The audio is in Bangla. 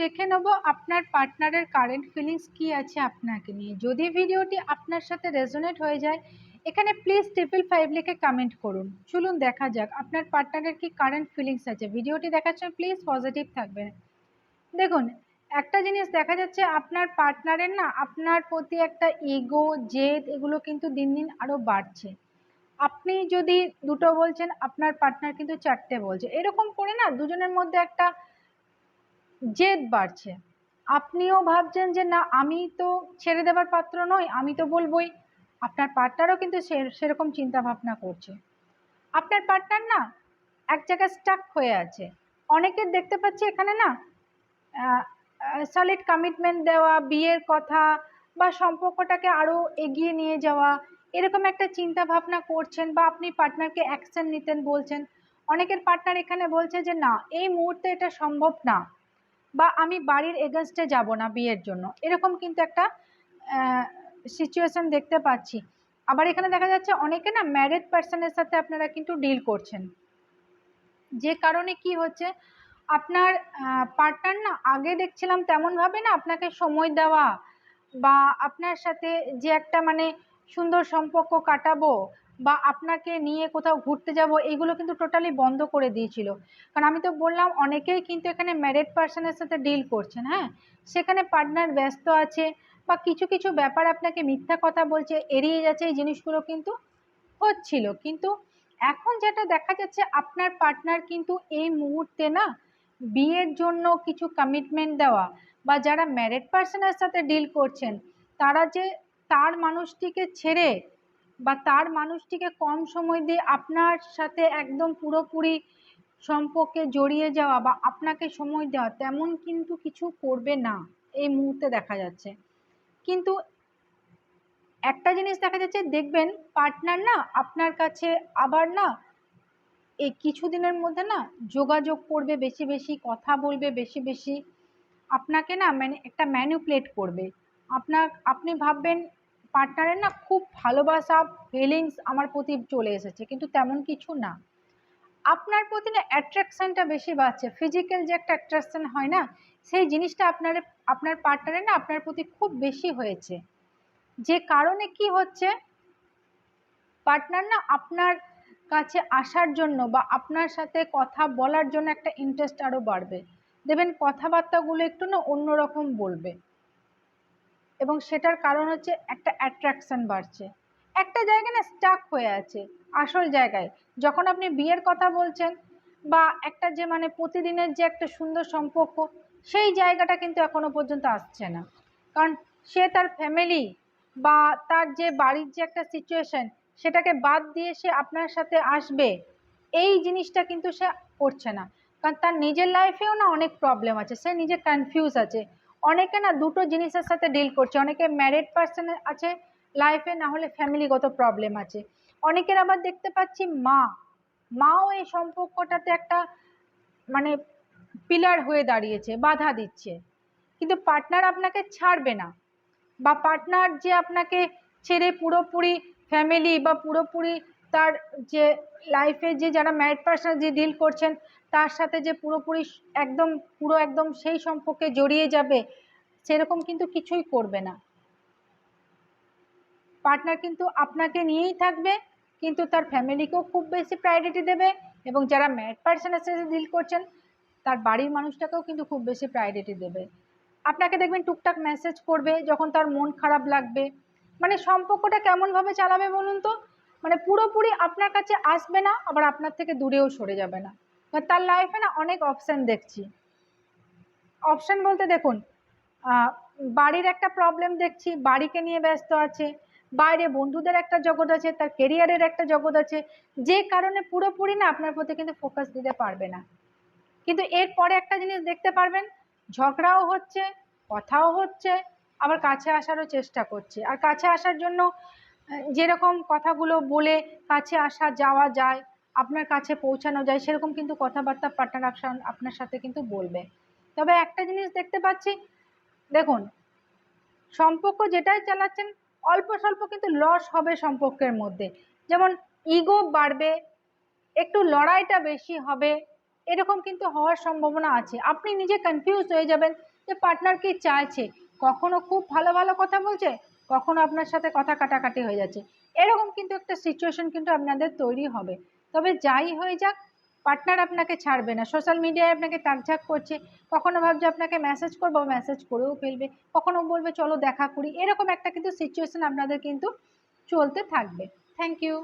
দেখে নেব আপনার পার্টনারের কারেন্ট ফিলিংস কি আছে আপনাকে নিয়ে। যদি ভিডিওটি আপনার সাথে রেজোনেট হয়ে যায়, এখানে প্লিজ 555 লিখে কমেন্ট করুন। চলুন দেখা যাক আপনার পার্টনারের কি কারেন্ট ফিলিংস আছে। ভিডিওটি দেখার সময় প্লিজ পজিটিভ থাকবেন। দেখুন, একটা জিনিস দেখা যাচ্ছে আপনার পার্টনারের না আপনার প্রতি একটা ইগো, জেদ এগুলো কিন্তু দিন দিন আরো বাড়ছে। আপনি যদি দুটো বলছেন, আপনার পার্টনার কিন্তু চারটে বলছে। এরকম করে না দুজনের মধ্যে একটা জেদ বাড়ছে। আপনিও ভাবছেন যে না, আমি তো ছেড়ে দেবার পাত্র নই, আমি তো বলবোই। আপনার পার্টনারও কিন্তু সেরকম চিন্তা ভাবনা করছে। আপনার পার্টনার না এক জায়গায় স্টাক হয়ে আছে। অনেকের দেখতে পাচ্ছি এখানে না সলিড কমিটমেন্ট দেওয়া, বিয়ের কথা বা সম্পর্কটাকে আরো এগিয়ে নিয়ে যাওয়া, এরকম একটা চিন্তা ভাবনা করছেন, বা আপনি পার্টনারকে অ্যাকশন নিতেন বলছেন। অনেকের পার্টনার এখানে বলছে যে না, এই মুহূর্তে এটা সম্ভব না, বা আমি বাড়ির এগেনস্টে যাব না বিয়ের জন্য। এরকম কিন্তু একটা সিচুয়েশন দেখতে পাচ্ছি। আবার এখানে দেখা যাচ্ছে অনেকে না ম্যারিড পার্সনের সাথে আপনারা কিন্তু ডিল করছেন, যে কারণে কি হচ্ছে, আপনার পার্টনার না আগে দেখছিলাম তেমনভাবে না আপনাকে সময় দেওয়া, বা আপনার সাথে যে একটা মানে সুন্দর সম্পর্ক কাটাবো, বা আপনাকে নিয়ে কোথাও ঘুরতে যাব, এইগুলো কিন্তু টোটালি বন্ধ করে দিয়েছিল। কারণ আমি তো বললাম অনেকেই কিন্তু এখানে ম্যারিড পার্সনের সাথে ডিল করছেন। হ্যাঁ, সেখানে পার্টনার ব্যস্ত আছে, বা কিছু কিছু ব্যাপার আপনাকে মিথ্যা কথা বলছে, এড়িয়ে যাচ্ছে, এই জিনিসগুলো কিন্তু হচ্ছিল। কিন্তু এখন যেটা দেখা যাচ্ছে আপনার পার্টনার কিন্তু এই মুহূর্তে না বিয়ের জন্য কিছু কমিটমেন্ট দেওয়া, বা যারা ম্যারিড পার্সনের সাথে ডিল করছেন তারা যে তার মানুষটিকে ছেড়ে বা তার মানুষটিকে কম সময় দিয়ে আপনার সাথে একদম পুরোপুরি সম্পর্কে জড়িয়ে যাওয়া বা আপনাকে সময় দেওয়া, তেমন কিন্তু কিছু করবে না এই মুহূর্তে দেখা যাচ্ছে। কিন্তু একটা জিনিস দেখা যাচ্ছে, দেখবেন পার্টনার না আপনার কাছে আবার না এই কিছুদিনের মধ্যে না যোগাযোগ করবে বেশি বেশি, কথা বলবে বেশি বেশি, আপনাকে না মানে একটা ম্যানিপুলেট করবে। আপনি ভাববেন পার্টনারের না খুব ভালোবাসা, ফিলিংস আমার প্রতি চলে এসেছে, কিন্তু তেমন কিছু না। আপনার প্রতি না অ্যাট্রাকশনটা বেশি বাড়ছে, ফিজিক্যাল যে একটা অ্যাট্রাকশন হয় না, সেই জিনিসটা আপনার পার্টনারের না আপনার প্রতি খুব বেশি হয়েছে। যে কারণে কি হচ্ছে, পার্টনার না আপনার কাছে আসার জন্য বা আপনার সাথে কথা বলার জন্য একটা ইন্টারেস্ট আরো বাড়বে। দেখবেন কথাবার্তাগুলো একটু না অন্যরকম বলবে, এবং সেটার কারণ হচ্ছে একটা অ্যাট্রাকশন বাড়ছে। একটা জায়গায় না স্টাক হয়ে আছে আসল জায়গায়। যখন আপনি বিয়ের কথা বলছেন, বা একটা যে মানে প্রতিদিনের যে একটা সুন্দর সম্পর্ক, সেই জায়গাটা কিন্তু এখনো পর্যন্ত আসছে না। কারণ সে তার ফ্যামিলি বা তার যে বাড়ির যে একটা সিচুয়েশন, সেটাকে বাদ দিয়ে সে আপনার সাথে আসবে, এই জিনিসটা কিন্তু সে করছে না। কারণ তার নিজের লাইফেও না অনেক প্রবলেম আছে, সে নিজে কনফিউজ আছে। অনেকে না দুটো জিনিসের সাথে ডিল করছে, অনেকে ম্যারিড পার্সন আছে লাইফে, না হলে ফ্যামিলিগত প্রবলেম আছে। অনেকের আবার দেখতে পাচ্ছি মাও এই সম্পর্কটাতে একটা মানে পিলার হয়ে দাঁড়িয়েছে, বাধা দিচ্ছে। কিন্তু পার্টনার আপনাকে ছাড়বে না, বা পার্টনার যে আপনাকে ছেড়ে পুরোপুরি ফ্যামিলি বা পুরোপুরি তার যে লাইফে যে যারা ম্যারিড পার্সন যে ডিল করছেন তার সাথে যে পুরোপুরি একদম সেই সম্পর্কে জড়িয়ে যাবে, সেরকম কিন্তু কিছুই করবে না। পার্টনার কিন্তু আপনাকে নিয়েই থাকবে, কিন্তু তার ফ্যামিলিকেও খুব বেশি প্রায়োরিটি দেবে, এবং যারা ম্যারিড পার্সনের সাথে ডিল করছেন তার বাড়ির মানুষটাকেও কিন্তু খুব বেশি প্রায়োরিটি দেবে। আপনাকে দেখবেন টুকটাক মেসেজ করবে যখন তার মন খারাপ লাগবে। মানে সম্পর্কটা কেমনভাবে চালাবে বলুন তো, মানে পুরোপুরি আপনার কাছে আসবে না, আবার আপনার থেকে দূরেও সরে যাবে না। তার লাইফে না অনেক অপশন দেখছি। অপশন বলতে দেখুন, আহ, বাড়ির একটা প্রবলেম দেখছি, বাড়িকে নিয়ে ব্যস্ত আছে, বাইরে বন্ধুদের একটা জগৎ আছে, তার কেরিয়ারের একটা জগৎ আছে, যে কারণে পুরোপুরি না আপনার প্রতি কিন্তু ফোকাস দিতে পারবে না। কিন্তু এরপরে একটা জিনিস দেখতে পারবেন, ঝগড়াও হচ্ছে, কথাও হচ্ছে, আবার কাছে আসারও চেষ্টা করছে। আর কাছে আসার জন্য যেরকম কথাগুলো বলে কাছে আসা যাওয়া যায়, আপনার কাছে পৌঁছানো যায়, সেরকম কিন্তু কথাবার্তা পার্টনার আপনার সাথে কিন্তু বলবে। তবে একটা জিনিস দেখতে পাচ্ছি, দেখুন সম্পর্ক যেটাই চালাচ্ছেন অল্প স্বল্প কিন্তু লস হবে সম্পর্কের মধ্যে। যেমন ইগো বাড়বে, একটু লড়াইটা বেশি হবে, এরকম কিন্তু হওয়ার সম্ভাবনা আছে। আপনি নিজে কনফিউজ হয়ে যাবেন যে পার্টনার কি চাইছে, কখনো খুব ভালো ভালো কথা বলছে, কখনো আপনার সাথে কথা কাটাকাটি হয়ে যাচ্ছে। এরকম কিন্তু একটা সিচুয়েশন কিন্তু আপনাদের তৈরি হবে। তবে যাই হয়ে যাক, পার্টনার আপনাকে ছাড়বে না, সোশ্যাল মিডিয়ায় আপনাকে তাকঝাক করছে, কখনো ভাবছে আপনাকে মেসেজ করবো, মেসেজ করেও ফেলবে, কখনো বলবে চলো দেখা করি, এরকম একটা কিন্তু সিচুয়েশন আপনাদের কিন্তু চলতে থাকবে। Thank you.